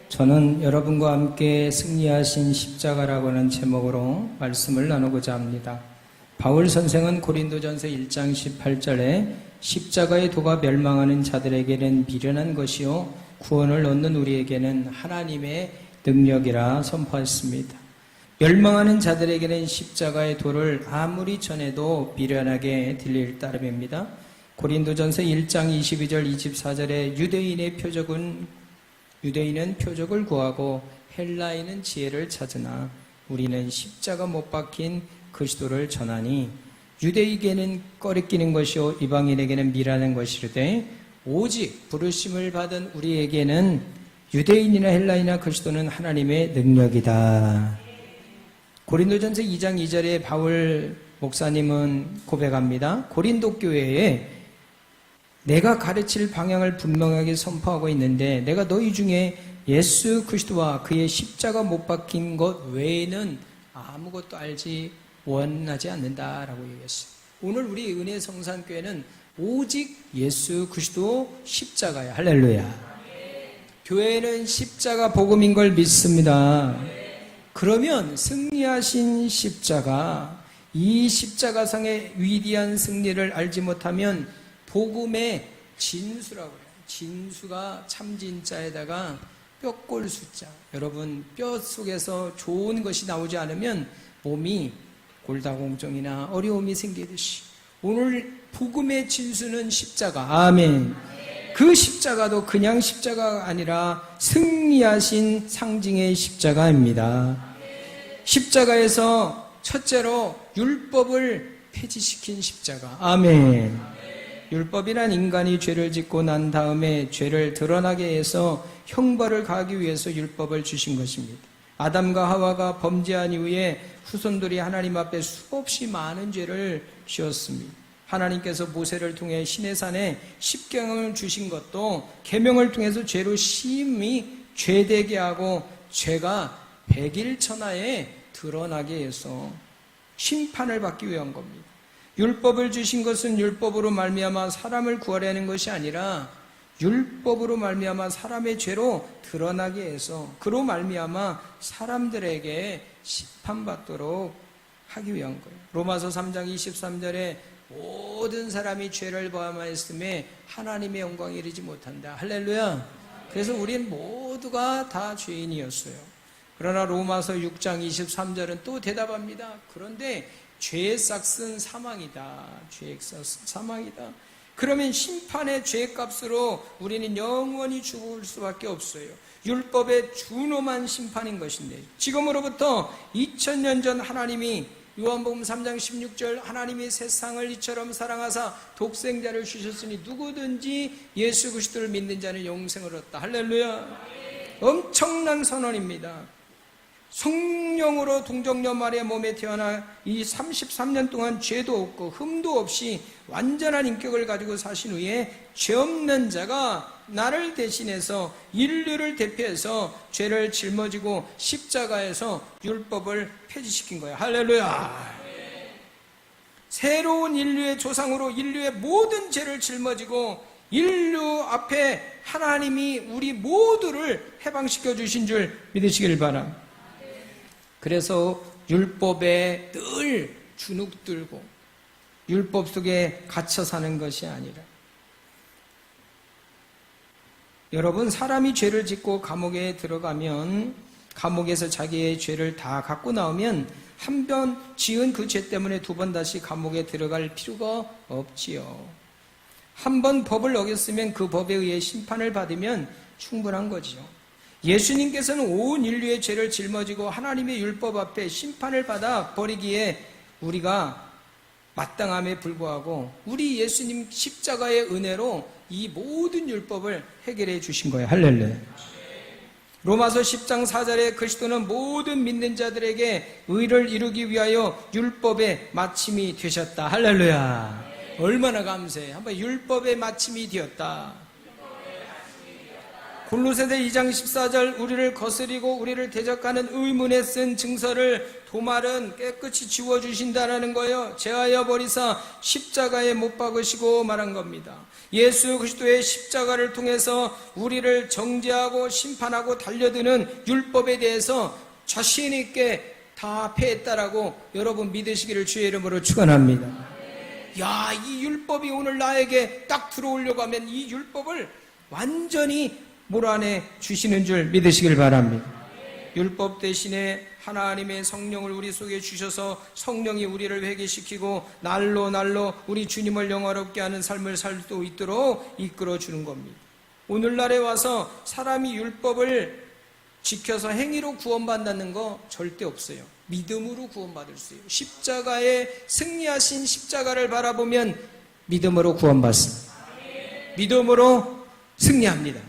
저는 여러분과 함께 승리하신 십자가라고 하는 제목으로 말씀을 나누고자 합니다. 바울 선생은 고린도전서 1장 18절에 십자가의 도가 멸망하는 자들에게는 미련한 것이요 구원을 얻는 우리에게는 하나님의 능력이라 선포했습니다. 멸망하는 자들에게는 십자가의 도를 아무리 전해도 미련하게 들릴 따름입니다. 고린도전서 1장 22절 24절에 유대인은 표적을 구하고 헬라인은 지혜를 찾으나 우리는 십자가 못 박힌 그리스도를 전하니 유대인에게는 꺼리끼는 것이요 이방인에게는 미련한 것이르되 오직 부르심을 받은 우리에게는 유대인이나 헬라인이나 그리스도는 하나님의 능력이다. 고린도전서 2장 2절에 바울 목사님은 고백합니다. 고린도 교회에 내가 가르칠 방향을 분명하게 선포하고 있는데 내가 너희 중에 예수 그리스도와 그의 십자가 못 박힌 것 외에는 아무것도 알지 원하지 않는다라고 얘기했어요. 오늘 우리 은혜 성산교회는 오직 예수 그리스도 십자가야. 할렐루야. 교회는 십자가 복음인 걸 믿습니다. 그러면 승리하신 십자가, 이 십자가상의 위대한 승리를 알지 못하면 복음의 진수라고 해요. 진수가 참진자에다가 뼈골 숫자. 여러분, 뼈 속에서 좋은 것이 나오지 않으면 몸이 골다공증이나 어려움이 생기듯이 오늘 복음의 진수는 십자가. 아멘. 그 십자가도 그냥 십자가가 아니라 승리하신 상징의 십자가입니다. 십자가에서 첫째로 율법을 폐지시킨 십자가. 아멘. 율법이란 인간이 죄를 짓고 난 다음에 죄를 드러나게 해서 형벌을 가하기 위해서 율법을 주신 것입니다. 아담과 하와가 범죄한 이후에 후손들이 하나님 앞에 수없이 많은 죄를 지었습니다. 하나님께서 모세를 통해 시내산에 십계명을 주신 것도 계명을 통해서 죄로 심히 죄되게 하고 죄가 백일천하에 드러나게 해서 심판을 받기 위한 겁니다. 율법을 주신 것은 율법으로 말미암아 사람을 구하려는 것이 아니라 율법으로 말미암아 사람의 죄로 드러나게 해서 그로 말미암아 사람들에게 심판받도록 하기 위한 거예요. 로마서 3장 23절에 모든 사람이 죄를 범하였음에 하나님의 영광에 이르지 못한다. 할렐루야. 그래서 우린 모두가 다 죄인이었어요. 그러나 로마서 6장 23절은 또 대답합니다. 그런데 죄의 싹은 사망이다. 죄의 싹은 사망이다. 그러면 심판의 죄값으로 우리는 영원히 죽을 수밖에 없어요. 율법의 준엄한 심판인 것인데 지금으로부터 2000년 전 하나님이 요한복음 3장 16절 하나님이 세상을 이처럼 사랑하사 독생자를 주셨으니 누구든지 예수 그리스도를 믿는 자는 영생을 얻다. 할렐루야. 엄청난 선언입니다. 성령으로 동정녀 마리아 몸에 태어나 이 33년 동안 죄도 없고 흠도 없이 완전한 인격을 가지고 사신 후에 죄 없는 자가 나를 대신해서 인류를 대표해서 죄를 짊어지고 십자가에서 율법을 폐지시킨 거예요. 할렐루야. 새로운 인류의 조상으로 인류의 모든 죄를 짊어지고 인류 앞에 하나님이 우리 모두를 해방시켜 주신 줄 믿으시길 바랍니다. 그래서 율법에 늘 주눅들고 율법 속에 갇혀 사는 것이 아니라 여러분, 사람이 죄를 짓고 감옥에 들어가면 감옥에서 자기의 죄를 다 갖고 나오면 한 번 지은 그 죄 때문에 두 번 다시 감옥에 들어갈 필요가 없지요. 한 번 법을 어겼으면 그 법에 의해 심판을 받으면 충분한 거지요. 예수님께서는 온 인류의 죄를 짊어지고 하나님의 율법 앞에 심판을 받아 버리기에 우리가 마땅함에 불구하고 우리 예수님 십자가의 은혜로 이 모든 율법을 해결해 주신 거예요. 할렐루야. 로마서 10장 4절에 그리스도는 모든 믿는 자들에게 의를 이루기 위하여 율법의 마침이 되셨다. 할렐루야. 얼마나 감사해. 한번 율법의 마침이 되었다. 골로새서 2장 14절 우리를 거스리고 우리를 대적하는 의문에 쓴 증서를 도말은 깨끗이 지워주신다라는 거예요. 제하여 버리사 십자가에 못 박으시고 말한 겁니다. 예수 그리스도의 십자가를 통해서 우리를 정죄하고 심판하고 달려드는 율법에 대해서 자신 있게 다 패했다라고 여러분 믿으시기를 주의 이름으로 축원합니다. 야, 이 율법이 오늘 나에게 딱 들어오려고 하면 이 율법을 완전히 몰아내 주시는 줄 믿으시길 바랍니다. ül법 대신에 하나님의 성령을 우리 속에 주셔서 성령이 우리를 회개시키고 날로 우리 주님을 영화롭게 하는 삶을 살 수 있도록 이끌어 주는 겁니다. 오늘날에 와서 사람이 율법을 지켜서 행위로 구원받는 거 절대 없어요. 믿음으로 구원받을 수 있어요. 십자가에 승리하신 십자가를 바라보면 믿음으로 구원받습니다. 믿음으로 승리합니다.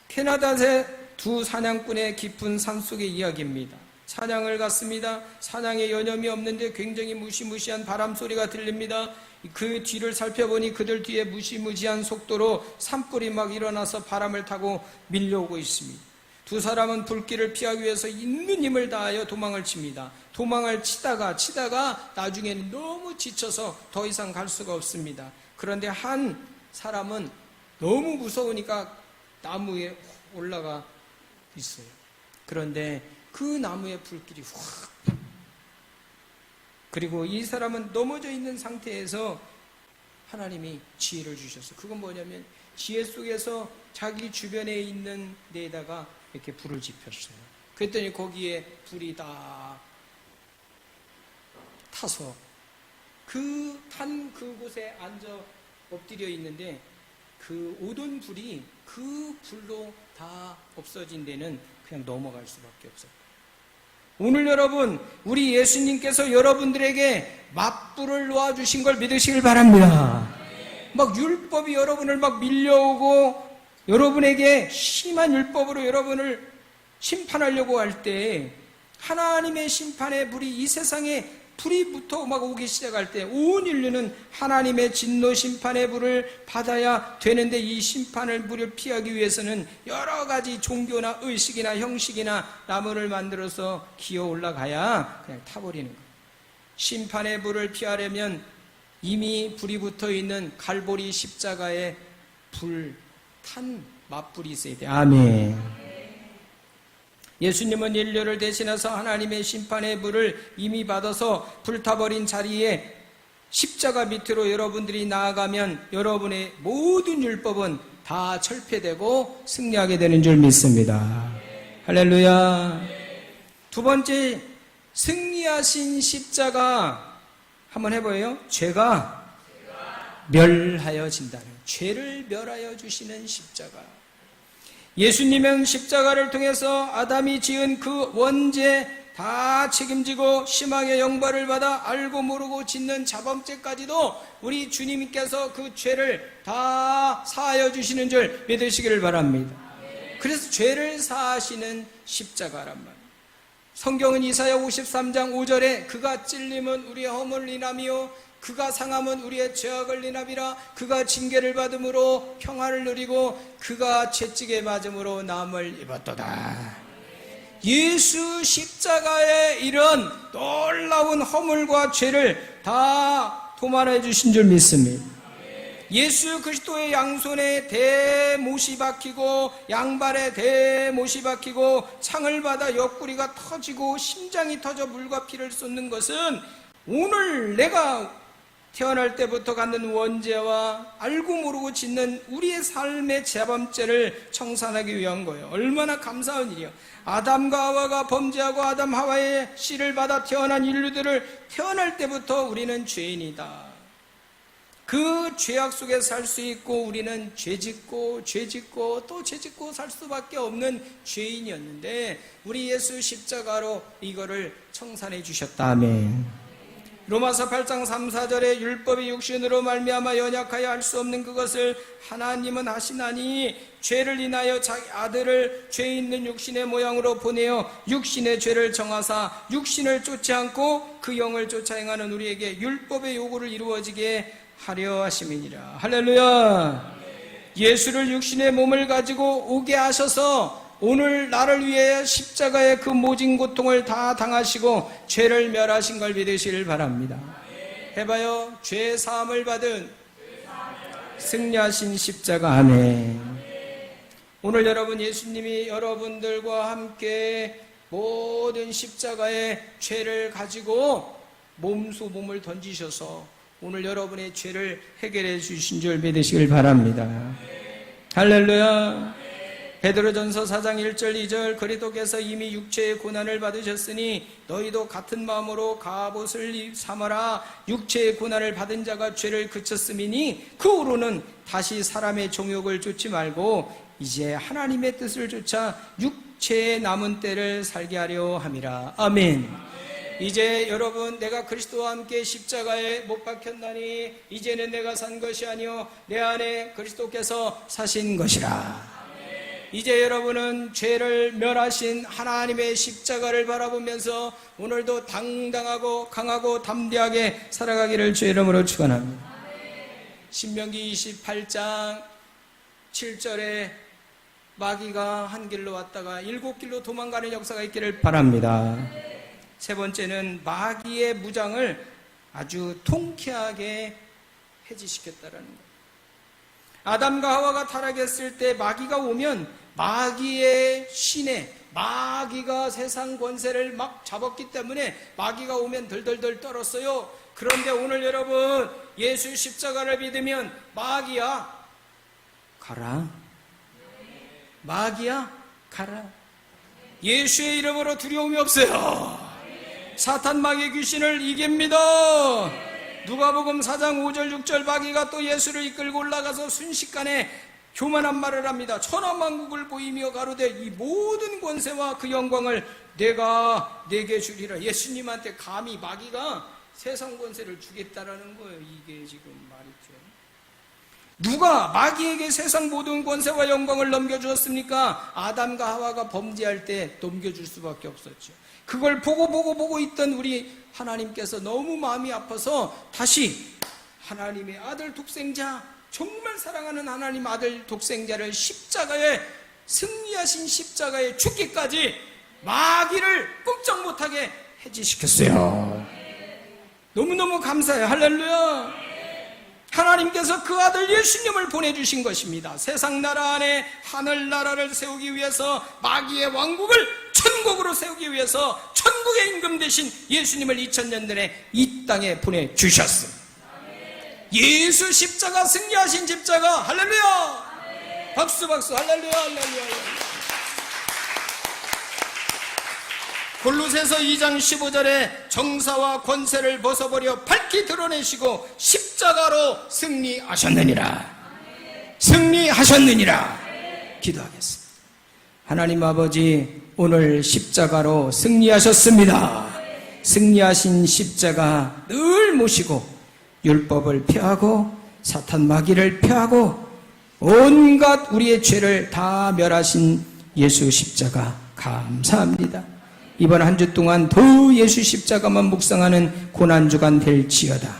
캐나다의 두 사냥꾼의 깊은 산속의 이야기입니다. 사냥을 갔습니다. 사냥에 여념이 없는데 굉장히 무시무시한 바람소리가 들립니다. 그 뒤를 살펴보니 그들 뒤에 무시무시한 속도로 산불이 막 일어나서 바람을 타고 밀려오고 있습니다. 두 사람은 불길을 피하기 위해서 있는 힘을 다하여 도망을 칩니다. 도망을 치다가 나중에는 너무 지쳐서 더 이상 갈 수가 없습니다. 그런데 한 사람은 너무 무서우니까 나무에 올라가 있어요. 그런데 그 나무에 불길이 확, 그리고 이 사람은 넘어져 있는 상태에서 하나님이 지혜를 주셨어요. 그건 뭐냐면 지혜 속에서 자기 주변에 있는 데에다가 이렇게 불을 지폈어요. 그랬더니 거기에 불이 다 타서 탄 그곳에 앉아 엎드려 있는데 그 오던 불이 그 불로 다 없어진 데는 그냥 넘어갈 수밖에 없어요. 오늘 여러분, 우리 예수님께서 여러분들에게 맞불을 놓아주신 걸 믿으시길 바랍니다. 막 율법이 여러분을 막 밀려오고 여러분에게 심한 율법으로 여러분을 심판하려고 할 때 하나님의 심판의 불이 이 세상에 불이 붙어 막 오기 시작할 때 온 인류는 하나님의 진노 심판의 불을 받아야 되는데 이 심판의 불을 피하기 위해서는 여러 가지 종교나 의식이나 형식이나 나무를 만들어서 기어 올라가야 그냥 타버리는 거예요. 심판의 불을 피하려면 이미 불이 붙어 있는 갈보리 십자가에 불탄 맞불이 있어야 돼요. 아멘. 예수님은 인류를 대신해서 하나님의 심판의 불을 이미 받아서 불타버린 자리에 십자가 밑으로 여러분들이 나아가면 여러분의 모든 율법은 다 철폐되고 승리하게 되는 줄 믿습니다. 할렐루야. 두 번째, 승리하신 십자가 한번 해보여요. 죄가 멸하여진다는, 죄를 멸하여 주시는 십자가. 예수님은 십자가를 통해서 아담이 지은 그 원죄 다 책임지고 심하게 영벌을 받아 알고 모르고 짓는 자범죄까지도 우리 주님께서 그 죄를 다 사하여 주시는 줄 믿으시기를 바랍니다. 그래서 죄를 사하시는 십자가란 말이에요. 성경은 이사야 53장 5절에 그가 찔림은 우리의 허물을 인하며 그가 상함은 우리의 죄악을 인함이라. 그가 징계를 받음으로 평화를 누리고 그가 채찍에 맞음으로 나음을 입었도다. 예수 십자가의 이런 놀라운 허물과 죄를 다 도말해 주신 줄 믿습니다. 예수 그리스도의 양손에 대못이 박히고 양발에 대못이 박히고 창을 받아 옆구리가 터지고 심장이 터져 물과 피를 쏟는 것은 오늘 내가 태어날 때부터 갖는 원죄와 알고 모르고 짓는 우리의 삶의 자범죄를 청산하기 위한 거예요. 얼마나 감사한 일이야. 아담과 하와가 범죄하고 아담 하와의 씨를 받아 태어난 인류들을 태어날 때부터 우리는 죄인이다. 그 죄악 속에 살 수 있고 우리는 죄짓고 또 죄짓고 살 수밖에 없는 죄인이었는데 우리 예수 십자가로 이거를 청산해 주셨다. 아멘. 로마서 8장 3, 4절에 율법이 육신으로 말미암아 연약하여 할 수 없는 그것을 하나님은 하시나니 죄를 인하여 자기 아들을 죄 있는 육신의 모양으로 보내어 육신의 죄를 정하사 육신을 쫓지 않고 그 영을 쫓아 행하는 우리에게 율법의 요구를 이루어지게 하려 하심이니라. 할렐루야. 예수를 육신의 몸을 가지고 오게 하셔서 오늘 나를 위해 십자가의 그 모진 고통을 다 당하시고 죄를 멸하신 걸 믿으시길 바랍니다. 해봐요. 죄 사함을 받은 승리하신 십자가. 아멘. 오늘 여러분, 예수님이 여러분들과 함께 모든 십자가의 죄를 가지고 몸을 던지셔서 오늘 여러분의 죄를 해결해 주신 줄 믿으시길 바랍니다. 할렐루야. 베드로전서 4장 1절 2절 그리스도께서 이미 육체의 고난을 받으셨으니 너희도 같은 마음으로 갑옷을 삼아라. 육체의 고난을 받은 자가 죄를 그쳤음이니 그 후로는 다시 사람의 종욕을 쫓지 말고 이제 하나님의 뜻을 쫓아 육체의 남은 때를 살게 하려 함이라. 아멘. 이제 여러분, 내가 그리스도와 함께 십자가에 못 박혔나니 이제는 내가 산 것이 아니요 내 안에 그리스도께서 사신 것이라. 이제 여러분은 죄를 멸하신 하나님의 십자가를 바라보면서 오늘도 당당하고 강하고 담대하게 살아가기를 주의 이름으로 축원합니다. 신명기 28장 7절에 마귀가 한 길로 왔다가 7길로 도망가는 역사가 있기를 바랍니다. 세 번째는 마귀의 무장을 아주 통쾌하게 해지시켰다라는 거예요. 아담과 하와가 타락했을 때 마귀가 오면 마귀의 신에 마귀가 세상 권세를 막 잡았기 때문에 마귀가 오면 덜덜덜 떨었어요. 그런데 오늘 여러분, 예수 십자가를 믿으면 마귀야 가라. 마귀야 가라. 예수의 이름으로 두려움이 없어요. 사탄 마귀 귀신을 이깁니다. 누가복음 4장 5절 6절 마귀가 또 예수를 이끌고 올라가서 순식간에 교만한 말을 합니다. 천하만국을 보이며 가로되 이 모든 권세와 그 영광을 내가 내게 주리라. 예수님한테 감히 마귀가 세상 권세를 주겠다라는 거예요. 이게 지금 말이죠. 누가 마귀에게 세상 모든 권세와 영광을 넘겨주었습니까? 아담과 하와가 범죄할 때 넘겨줄 수밖에 없었죠. 그걸 보고 있던 우리 하나님께서 너무 마음이 아파서 다시 하나님의 아들 독생자, 정말 사랑하는 하나님 아들 독생자를 십자가에, 승리하신 십자가에 죽기까지 마귀를 꼼짝 못하게 해지시켰어요. 너무너무 감사해요. 할렐루야. 하나님께서 그 아들 예수님을 보내주신 것입니다. 세상 나라 안에 하늘나라를 세우기 위해서, 마귀의 왕국을 천국으로 세우기 위해서 천국의 임금 되신 예수님을 2000년 전에 이 땅에 보내주셨습니다. 예수 십자가, 승리하신 십자가. 할렐루야. 박수 할렐루야. 골로새서 2장 15절에 정사와 권세를 벗어버려 밝히 드러내시고 십자가로 승리하셨느니라. 승리하셨느니라. 기도하겠습니다. 하나님 아버지, 오늘 십자가로 승리하셨습니다. 승리하신 십자가 늘 모시고 율법을 펴하고 사탄 마귀를 펴하고 온갖 우리의 죄를 다 멸하신 예수 십자가 감사합니다. 이번 한 주 동안 더 예수 십자가만 묵상하는 고난주간 될지어다.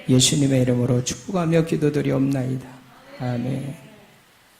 예수님의 이름으로 축복하며 기도드리옵나이다. 아멘.